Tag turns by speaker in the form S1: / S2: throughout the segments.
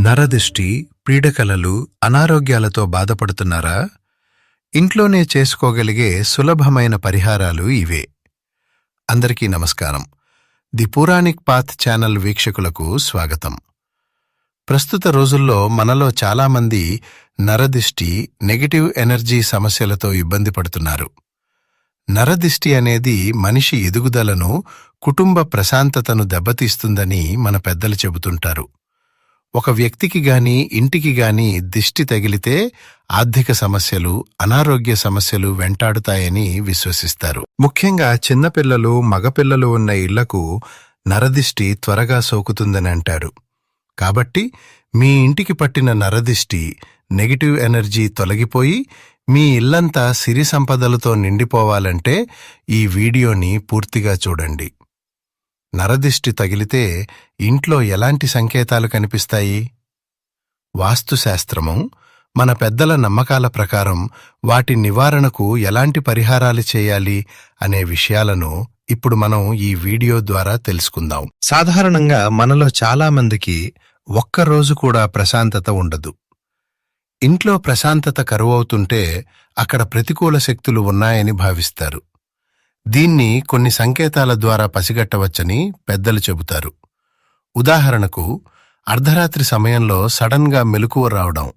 S1: నరదిష్టి, పీడకలలు, అనారోగ్యాలతో బాధపడుతున్నారా? ఇంట్లోనే చేసుకోగలిగే సులభమైన పరిహారాలు ఇవే. అందరికీ నమస్కారం. ది పురాణిక్ పాత్ ఛానల్ వీక్షకులకు స్వాగతం. ప్రస్తుత రోజుల్లో మనలో చాలామంది నరదిష్టి, నెగటివ్ ఎనర్జీ సమస్యలతో ఇబ్బంది పడుతున్నారు. నరదిష్టి అనేది మనిషి ఎదుగుదలను, కుటుంబ ప్రశాంతతను దెబ్బతీస్తుందని మన పెద్దలు చెబుతుంటారు. ఒక వ్యక్తికి గాని ఇంటికి గాని దిష్టి తగిలితే ఆర్థిక సమస్యలు, అనారోగ్య సమస్యలు వెంటాడుతాయని విశ్వసిస్తారు. ముఖ్యంగా చిన్నపిల్లలు, మగపిల్లలు ఉన్న ఇళ్లకు నరదిష్టి త్వరగా సోకుతుందని అంటారు. కాబట్టి మీ ఇంటికి పట్టిన నరదిష్టి, నెగటివ్ ఎనర్జీ తొలగిపోయి మీ ఇల్లంతా సిరి సంపదలతో నిండిపోవాలంటే ఈ వీడియోని పూర్తిగా చూడండి. నరదిష్టి తగిలితే ఇంట్లో ఎలాంటి సంకేతాలు కనిపిస్తాయి? వాస్తుశాస్త్రము, మన పెద్దల నమ్మకాల ప్రకారం వాటి నివారణకు ఎలాంటి పరిహారాలు చేయాలి అనే విషయాలను ఇప్పుడు మనం ఈ వీడియో ద్వారా తెలుసుకుందాం. సాధారణంగా మనలో చాలామందికి ఒక్కరోజు కూడా ప్రశాంతత ఉండదు. ఇంట్లో ప్రశాంతత కరువవుతుంటే అక్కడ ప్రతికూల శక్తులు ఉన్నాయని భావిస్తారు. దీన్ని కొన్ని సంకేతాల ద్వారా పసిగట్టవచ్చని పెద్దలు చెబుతారు. ఉదాహరణకు, అర్ధరాత్రి సమయంలో సడన్గా మెలకువ రావడం,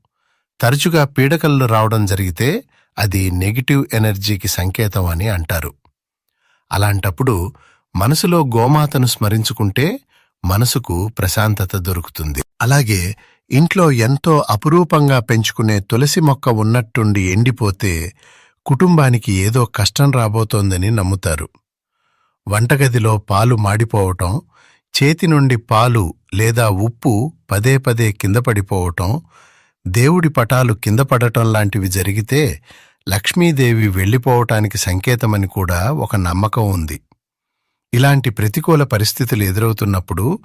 S1: తరచుగా పీడకలు రావడం జరిగితే అది నెగిటివ్ ఎనర్జీకి సంకేతం అని అంటారు. అలాంటప్పుడు మనసులో గోమాతను స్మరించుకుంటే మనసుకు ప్రశాంతత దొరుకుతుంది. అలాగే ఇంట్లో ఎంతో అపురూపంగా పెంచుకునే తులసి మొక్క ఉన్నట్టుండి ఎండిపోతే కుటుంబానికి ఏదో కష్టం రాబోతోందని నమ్ముతారు. వంటగదిలో పాలు మాడిపోవటం, చేతి నుండి పాలు లేదా ఉప్పు పదే పదే కింద పడిపోవటం, దేవుడి పటాలు కింద పడటం లాంటివి జరిగితే లక్ష్మీదేవి వెళ్లిపోవటానికి సంకేతమని కూడా ఒక నమ్మకం ఉంది. ఇలాంటి ప్రతికూల పరిస్థితులు ఎదురవుతున్నప్పుడు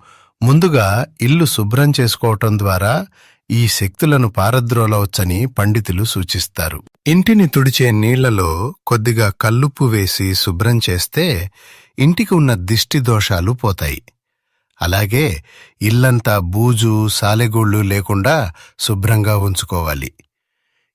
S1: ముందుగా ఇల్లు శుభ్రం చేసుకోవటం ద్వారా ఈ శక్తులను పారద్రోలవచ్చని పండితులు సూచిస్తారు. ఇంటిని తుడిచే నీళ్లలో కొద్దిగా కల్లుప్పు వేసి శుభ్రం చేస్తే ఇంటికి ఉన్న దిష్టి దోషాలు పోతాయి. అలాగే ఇల్లంతా బూజు, సాలెగూళ్లు లేకుండా శుభ్రంగా ఉంచుకోవాలి.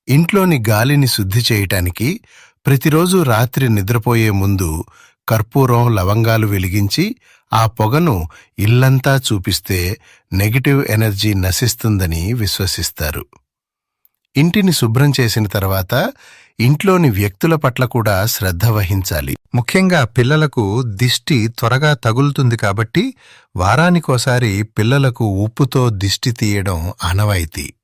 S1: ఇంట్లోని గాలిని శుద్ధి చేయటానికి ప్రతిరోజు రాత్రి నిద్రపోయే ముందు కర్పూరం, లవంగాలు వెలిగించి ఆ పొగను ఇల్లంతా చూపిస్తే నెగటివ్ ఎనర్జీ నశిస్తుందని విశ్వసిస్తారు. ఇంటిని శుభ్రం చేసిన తర్వాత ఇంట్లోని వ్యక్తుల పట్ల కూడా శ్రద్ధ వహించాలి. ముఖ్యంగా పిల్లలకు దిష్టి త్వరగా తగులుతుంది కాబట్టి వారానికోసారి పిల్లలకు ఉప్పుతో దిష్టి తీయడం ఆనవాయితీ.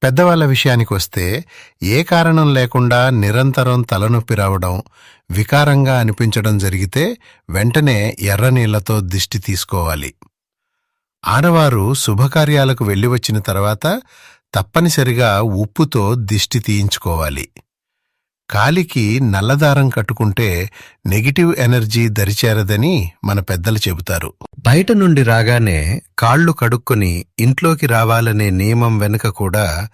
S1: పెద్దవాళ్ల విషయానికొస్తే ఏ కారణం లేకుండా నిరంతరం తలనొప్పి రావడం, వికారంగా అనిపించడం జరిగితే వెంటనే ఎర్రనీళ్లతో దిష్టి తీసుకోవాలి. ఆడవారు శుభకార్యాలకు వెళ్లివచ్చిన తర్వాత తప్పనిసరిగా ఉప్పుతో దిష్టి తీయించుకోవాలి. కాలికి నల్లదారం కట్టుకుంటే నెగిటివ్ ఎనర్జీ దరిచేరదని మన పెద్దలు చెబుతారు. బయట నుండి రాగానే కాళ్లు కడుక్కొని ఇంట్లోకి రావాలనే నియమం వెనుక కూడా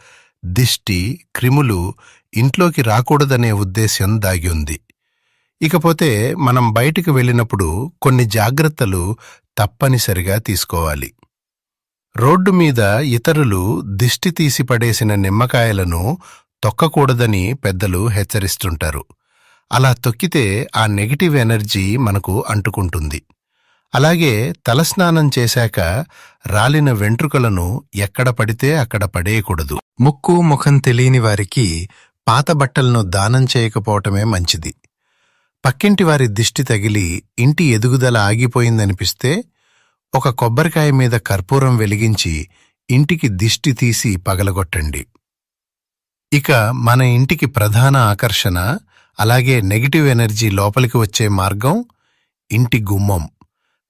S1: దిష్టి, క్రిములు ఇంట్లోకి రాకూడదనే ఉద్దేశ్యం దాగి ఉంది. ఇకపోతే మనం బయటికి వెళ్ళినప్పుడు కొన్ని జాగ్రత్తలు తప్పనిసరిగా తీసుకోవాలి. రోడ్డు మీద ఇతరులు దిష్టి తీసి పడేసిన నిమ్మకాయలను తొక్కకూడదని పెద్దలు హెచ్చరిస్తుంటారు. అలా తొక్కితే ఆ నెగిటివ్ ఎనర్జీ మనకు అంటుకుంటుంది. అలాగే తలస్నానం చేశాక రాలిన వెంట్రుకలను ఎక్కడ పడితే అక్కడ పడేయకూడదు. ముక్కు, ముఖం తెలియని వారికి పాత బట్టలను దానం చేయకపోవటమే మంచిది. పక్కింటి వారి దిష్టి తగిలి ఇంటి ఎదుగుదల ఆగిపోయిందనిపిస్తే ఒక కొబ్బరికాయ మీద కర్పూరం వెలిగించి ఇంటికి దిష్టి తీసి పగలగొట్టండి. ఇక మన ఇంటికి ప్రధాన ఆకర్షణ, అలాగే నెగిటివ్ ఎనర్జీ లోపలికి వచ్చే మార్గం ఇంటి గుమ్మం.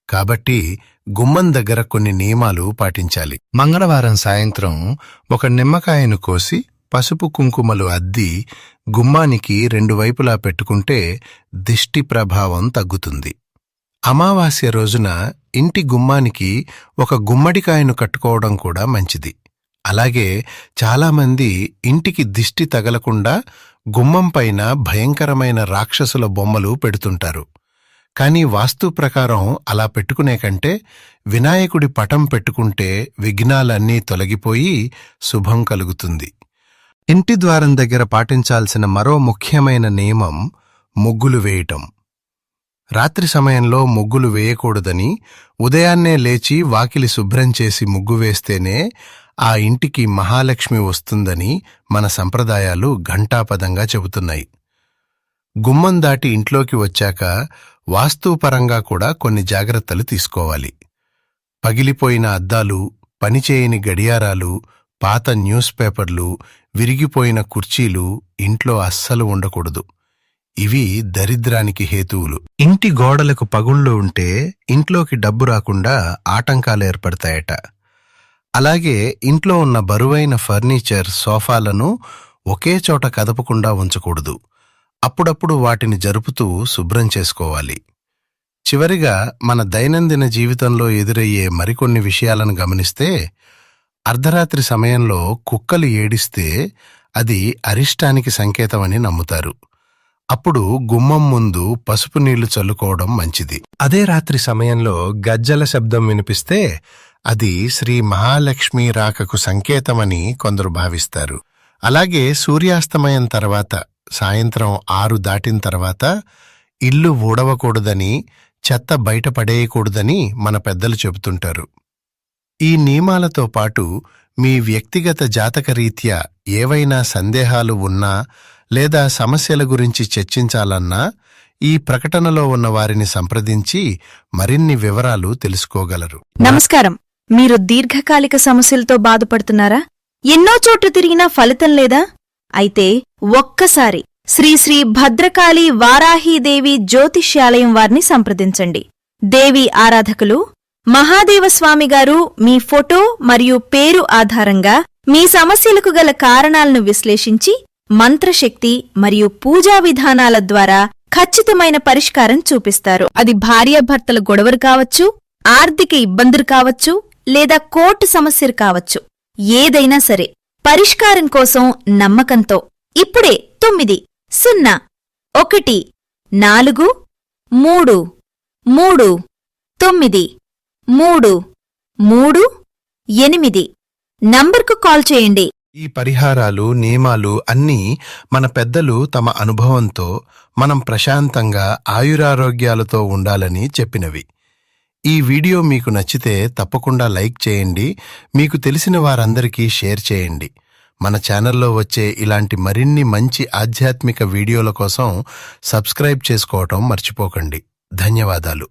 S1: కాబట్టి గుమ్మం దగ్గర కొన్ని నియమాలు పాటించాలి. మంగళవారం సాయంత్రం ఒక నిమ్మకాయను కోసి పసుపు కుంకుమలు అద్ది గుమ్మానికి రెండు వైపులా పెట్టుకుంటే దిష్టి ప్రభావం తగ్గుతుంది. అమావాస్య రోజున ఇంటి గుమ్మానికి ఒక గుమ్మడికాయను కట్టుకోవడం కూడా మంచిది. అలాగే చాలామంది ఇంటికి దిష్టి తగలకుండా గుమ్మం పైన భయంకరమైన రాక్షసుల బొమ్మలు పెడుతుంటారు. కానీ వాస్తు ప్రకారం అలా పెట్టుకునే కంటే వినాయకుడి పటం పెట్టుకుంటే విఘ్నాలన్నీ తొలగిపోయి శుభం కలుగుతుంది. ఇంటి ద్వారం దగ్గర పాటించాల్సిన మరో ముఖ్యమైన నియమం ముగ్గులు వేయటం. రాత్రి సమయంలో ముగ్గులు వేయకూడదని, ఉదయాన్నే లేచి వాకిలి శుభ్రం చేసి ముగ్గు వేస్తేనే ఆ ఇంటికి మహాలక్ష్మి వస్తుందని మన సంప్రదాయాలు ఘంటాపదంగా చెబుతున్నాయి. గుమ్మం దాటి ఇంట్లోకి వచ్చాక వాస్తూపరంగా కూడా కొన్ని జాగ్రత్తలు తీసుకోవాలి. పగిలిపోయిన అద్దాలు, పనిచేయని గడియారాలు, పాత న్యూస్ పేపర్లు, విరిగిపోయిన కుర్చీలు ఇంట్లో అస్సలు ఉండకూడదు. ఇవి దరిద్రానికి హేతువులు. ఇంటి గోడలకు పగుళ్ళు ఉంటే ఇంట్లోకి డబ్బు రాకుండా ఆటంకాలు ఏర్పడతాయట. అలాగే ఇంట్లో ఉన్న బరువైన ఫర్నిచర్, సోఫాలను ఒకే చోట కదపకుండా ఉంచకూడదు. అప్పుడప్పుడు వాటిని జరుపుతూ శుభ్రం చేసుకోవాలి. చివరిగా మన దైనందిన జీవితంలో ఎదురయ్యే మరికొన్ని విషయాలను గమనిస్తే, అర్ధరాత్రి సమయంలో కుక్కలు ఏడిస్తే అది అరిష్టానికి సంకేతమని నమ్ముతారు. అప్పుడు గుమ్మం ముందు పసుపు నీళ్లు చల్లుకోవడం మంచిది. అదే రాత్రి సమయంలో గజ్జల శబ్దం వినిపిస్తే అది శ్రీ మహాలక్ష్మి రాకకు సంకేతమని కొందరు భావిస్తారు. అలాగే సూర్యాస్తమయం తర్వాత, సాయంత్రం 6 దాటిన తర్వాత ఇల్లు ఊడవకూడదని, చెత్త బయటపడేయకూడదని మన పెద్దలు చెబుతుంటారు. ఈ నియమాలతో పాటు మీ వ్యక్తిగత జాతకరీత్యా ఏవైనా సందేహాలు ఉన్నా లేదా సమస్యల గురించి చర్చించాలన్నా ఈ ప్రకటనలో ఉన్న వారిని సంప్రదించి మరిన్ని వివరాలు తెలుసుకోగలరు.
S2: నమస్కారం. మీరు దీర్ఘకాలిక సమస్యలతో బాధపడుతున్నారా? ఎన్నో చోట్ల తిరిగినా ఫలితం లేదా? అయితే ఒక్కసారి శ్రీ శ్రీ భద్రకాళి వారాహీదేవి జ్యోతిష్యాలయం వారిని సంప్రదించండి. దేవి ఆరాధకులు మహాదేవస్వామిగారు మీ ఫోటో మరియు పేరు ఆధారంగా మీ సమస్యలకు గల కారణాలను విశ్లేషించి మంత్రశక్తి మరియు పూజా విధానాల ద్వారా ఖచ్చితమైన పరిష్కారం చూపిస్తారు. అది భార్యాభర్తల గొడవలు కావచ్చు, ఆర్థిక ఇబ్బందులు కావచ్చు, లేదా కోర్టు సమస్యలు కావచ్చు. ఏదైనా సరే పరిష్కారం కోసం నమ్మకంతో ఇప్పుడే 90143393338 నంబర్కు కాల్ చేయండి.
S1: ఈ పరిహారాలు, నియమాలు అన్నీ మన పెద్దలు తమ అనుభవంతో మనం ప్రశాంతంగా ఆయురారోగ్యాలతో ఉండాలని చెప్పినవి. ఈ వీడియో మీకు నచ్చితే తప్పకుండా లైక్ చేయండి. మీకు తెలిసిన వారందరికీ షేర్ చేయండి. మన ఛానల్లో వచ్చే ఇలాంటి మరిన్ని మంచి ఆధ్యాత్మిక వీడియోల కోసం సబ్స్క్రైబ్ చేసుకోవటం మర్చిపోకండి. ధన్యవాదాలు.